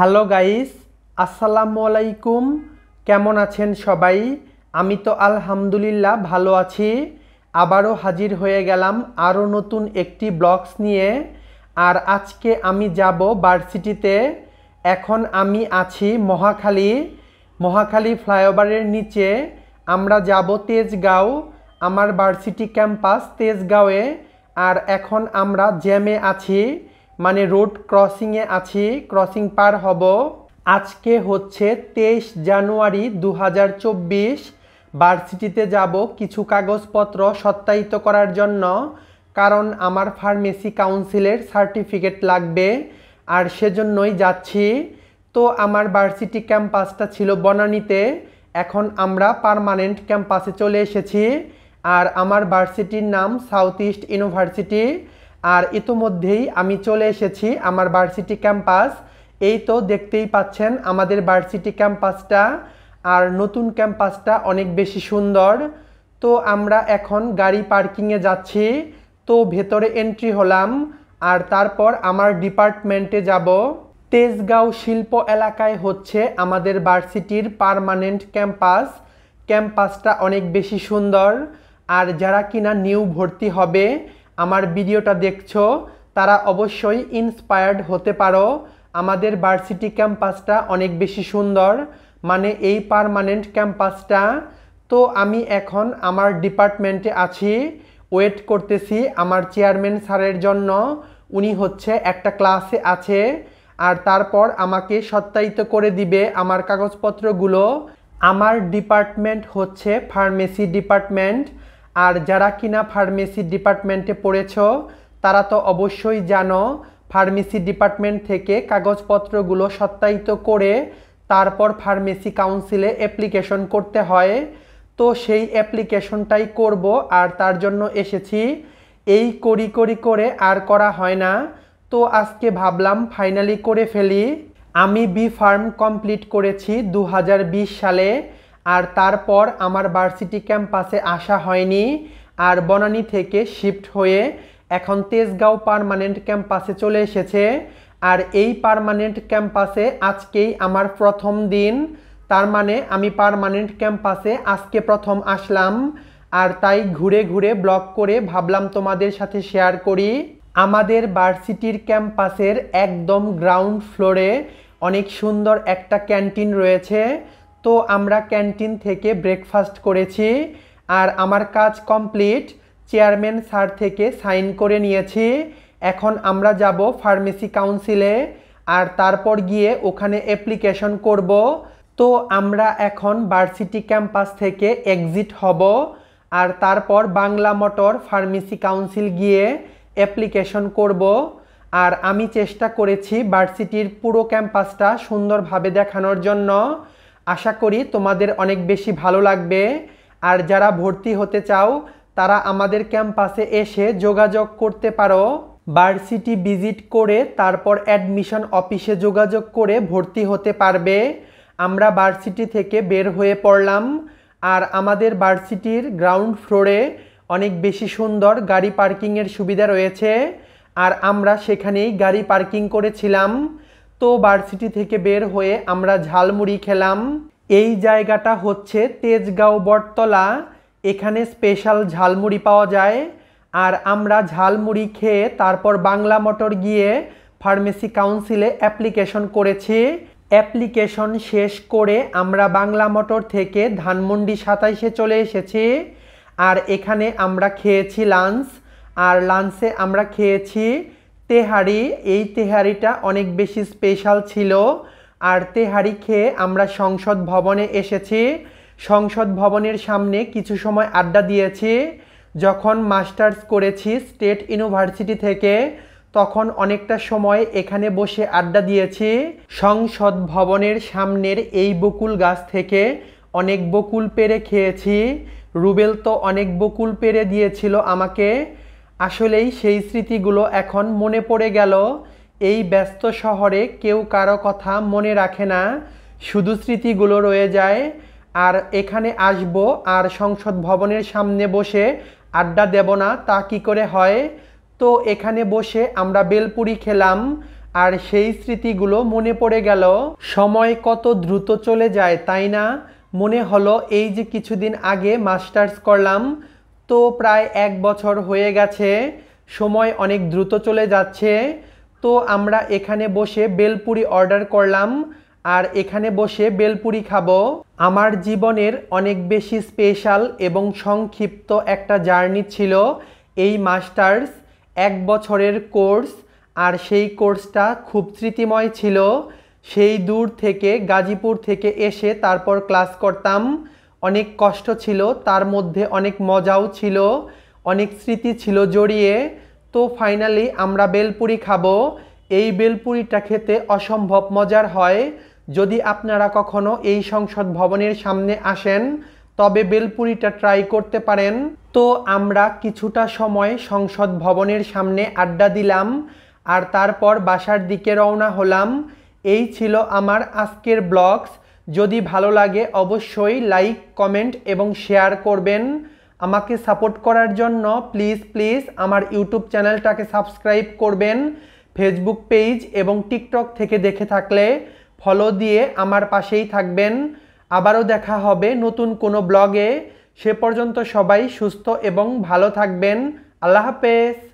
Hello guys, আসসালামু আলাইকুম। কেমন আছেন সবাই? আমি তো আলহামদুলিল্লাহ ভালো আছি। আবারও হাজির হয়ে গেলাম আরও নতুন একটি ব্লগস নিয়ে। আর আজকে আমি যাব ভার্সিটিতে। এখন আমি আছি মহাখালী ফ্লাইওভারের নিচে। আমরা যাব তেজগাঁও, আমার ভার্সিটি ক্যাম্পাস তেজগাঁওয়ে। আর এখন আমরা জ্যামে আছি, মানে রোড ক্রসিংয়ে আছি, ক্রসিং পার হব। আজকে হচ্ছে 23 জানুয়ারি 2024। ভার্সিটিতে যাব কিছু কাগজপত্র সত্যায়িত করার জন্য, কারণ আমার ফার্মেসি কাউন্সিলের সার্টিফিকেট লাগবে, আর সেজন্যই যাচ্ছি। তো আমার ভার্সিটি ক্যাম্পাসটা ছিল বনানীতে, এখন আমরা পার্মানেন্ট ক্যাম্পাসে চলে এসেছি। আর আমার ভার্সিটির নাম সাউথ ইস্ট ইউনিভার্সিটি। আর ইতোমধ্যেই আমি চলে এসেছি আমার ভার্সিটি ক্যাম্পাস। এই তো দেখতেই পাচ্ছেন আমাদের ভার্সিটি ক্যাম্পাসটা। আর নতুন ক্যাম্পাসটা অনেক বেশি সুন্দর। তো আমরা এখন গাড়ি পার্কিংয়ে যাচ্ছি। তো ভেতরে এন্ট্রি হলাম, আর তারপর আমার ডিপার্টমেন্টে যাব। তেজগাঁও শিল্প এলাকায় হচ্ছে আমাদের ভার্সিটির পার্মানেন্ট ক্যাম্পাস। ক্যাম্পাসটা অনেক বেশি সুন্দর। আর যারা কিনা নিউ ভর্তি হবে, আমার ভিডিওটা দেখছো, তারা অবশ্যই ইন্সপায়ার্ড হতে পারো। আমাদের ভার্সিটি ক্যাম্পাসটা অনেক বেশি সুন্দর, মানে এই পার্মানেন্ট ক্যাম্পাসটা। তো আমি এখন আমার ডিপার্টমেন্টে আছি, ওয়েট করতেছি আমার চেয়ারম্যান স্যারের জন্য। উনি হচ্ছে একটা ক্লাসে আছে, আর তারপর আমাকে সত্যায়িত করে দিবে আমার কাগজপত্রগুলো। আমার ডিপার্টমেন্ট হচ্ছে ফার্মেসি ডিপার্টমেন্ট। আর যারা কিনা ফার্মেসি ডিপার্টমেন্টে পড়েছো, তারা তো অবশ্যই জানো ফার্মেসি ডিপার্টমেন্ট থেকে কাগজপত্রগুলো সত্যায়িত করে তারপর ফার্মেসি কাউন্সিলে অ্যাপ্লিকেশন করতে হয়। তো সেই অ্যাপ্লিকেশনটাই করব, আর তার জন্য এসেছি। এই করে আর করা হয় না। তো আজকে ভাবলাম ফাইনালি করে ফেলি। আমি বি ফার্ম কমপ্লিট করেছি 2020 সালে। আর তারপর আমার ভার্সিটি ক্যাম্পাসে আসা হয়নি, আর বনানী থেকে শিফট হয়ে এখন তেজগাঁও পার্মানেন্ট ক্যাম্পাসে চলে এসেছে। আর এই পার্মানেন্ট ক্যাম্পাসে আজকেই আমার প্রথম দিন। তার মানে আমি পার্মানেন্ট ক্যাম্পাসে আজকে প্রথম আসলাম। আর তাই ঘুরে ঘুরে ব্লগ করে ভাবলাম তোমাদের সাথে শেয়ার করি। আমাদের ভার্সিটির ক্যাম্পাসের একদম গ্রাউন্ড ফ্লোরে অনেক সুন্দর একটা ক্যান্টিন রয়েছে। তো আমরা ক্যান্টিন থেকে ব্রেকফাস্ট করেছি। আর আমার কাজ কমপ্লিট, চেয়ারম্যান স্যার থেকে সাইন করে নিয়েছি। এখন আমরা যাব ফার্মেসি কাউন্সিলে, আর তারপর গিয়ে ওখানে অ্যাপ্লিকেশন করব। তো আমরা এখন ভার্সিটি ক্যাম্পাস থেকে এক্সিট হব, আর তারপর বাংলা মোটর ফার্মেসি কাউন্সিল গিয়ে অ্যাপ্লিকেশন করব। আর আমি চেষ্টা করেছি ভার্সিটির পুরো ক্যাম্পাসটা সুন্দরভাবে দেখানোর জন্য। আশা করি তোমাদের অনেক বেশি ভালো লাগবে। আর যারা ভর্তি হতে চাও, তারা আমাদের ক্যাম্পাসে এসে যোগাযোগ করতে পারো। ভার্সিটি ভিজিট করে তারপর অ্যাডমিশন অফিসে যোগাযোগ করে ভর্তি হতে পারবে। আমরা ভার্সিটি থেকে বের হয়ে পড়লাম। আর আমাদের ভার্সিটির গ্রাউন্ড ফ্লোরে অনেক বেশি সুন্দর গাড়ি পার্কিংয়ের সুবিধা রয়েছে, আর আমরা সেখানেই গাড়ি পার্কিং করেছিলাম। তো ভার্সিটি থেকে বের হয়ে আমরা ঝালমুড়ি খেলাম। এই জায়গাটা হচ্ছে তেজগাঁও বটতলা, এখানে স্পেশাল ঝালমুড়ি পাওয়া যায়। আর আমরা ঝালমুড়ি খেয়ে তারপর বাংলা মোটর গিয়ে ফার্মেসি কাউন্সিলে অ্যাপ্লিকেশন করেছি। অ্যাপ্লিকেশন শেষ করে আমরা বাংলা মোটর থেকে ধানমন্ডি 27-এ চলে এসেছি। আর এখানে আমরা খেয়েছি লাঞ্চ। আর লাঞ্চে আমরা খেয়েছি তেহারি। এই তেহারিটা অনেক বেশি স্পেশাল ছিল। আর তেহারি খেয়ে আমরা সংসদ ভবনে এসেছি। সংসদ ভবনের সামনে কিছু সময় আড্ডা দিয়েছি। যখন মাস্টার্স করেছি স্টেট ইউনিভার্সিটি থেকে, তখন অনেকটা সময় এখানে বসে আড্ডা দিয়েছি। সংসদ ভবনের সামনের এই বকুল গাছ থেকে অনেক বকুল পেড়ে খেয়েছি। রুবেল তো অনেক বকুল পেড়ে দিয়েছিল আমাকে। আসলেই সেই স্মৃতিগুলো এখন মনে পড়ে গেল। এই ব্যস্ত শহরে কেউ কারো কথা মনে রাখে না, শুধু স্মৃতিগুলো রয়ে যায়। আর এখানে আসব আর সংসদ ভবনের সামনে বসে আড্ডা দেব না, তা কি করে হয়। তো এখানে বসে আমরা বেলপুরি খেলাম। আর সেই স্মৃতিগুলো মনে পড়ে গেল। সময় কত দ্রুত চলে যায় তাই না? মনে হলো এই যে কিছুদিন আগে মাস্টার্স করলাম, তো প্রায় 1 বছর হয়ে গেছে। সময় অনেক দ্রুত চলে যাচ্ছে। তো আমরা এখানে বসে বেলপুরি অর্ডার করলাম আর এখানে বসে বেলপুরি খাবো। আমার জীবনের অনেক বেশি স্পেশাল এবং সংক্ষিপ্ত একটা জার্নি ছিল এই মাস্টার্স। 1 বছরের কোর্স, আর সেই কোর্সটা খুব স্মৃতিময় ছিল। সেই দূর থেকে গাজীপুর থেকে এসে তারপর ক্লাস করতাম। অনেক কষ্ট ছিল, তার মধ্যে অনেক মজাও ছিল, অনেক স্মৃতি ছিল জড়িয়ে। তো ফাইনালি আমরা বেলপুরি খাবো। এই বেলপুরিটা খেতে অসম্ভব মজার হয়। যদি আপনারা কখনো এই সংসদ ভবনের সামনে আসেন তবে বেলপুরিটা ট্রাই করতে পারেন। তো আমরা কিছুটা সময় সংসদ ভবনের সামনে আড্ডা দিলাম আর তারপর বাসার দিকে রওনা হলাম। এই ছিল আমার আজকের ব্লগস। যদি ভালো লাগে অবশ্যই লাইক, কমেন্ট এবং শেয়ার করবেন। আমাকে সাপোর্ট করার জন্য প্লিজ আমার ইউটিউব চ্যানেলটাকে সাবস্ক্রাইব করবেন। ফেসবুক পেজ এবং টিকটক থেকে দেখে থাকলে ফলো দিয়ে আমার পাশেই থাকবেন। আবারও দেখা হবে নতুন কোনো ব্লগে। সে পর্যন্ত সবাই সুস্থ এবং ভালো থাকবেন। আল্লাহ হাফেজ।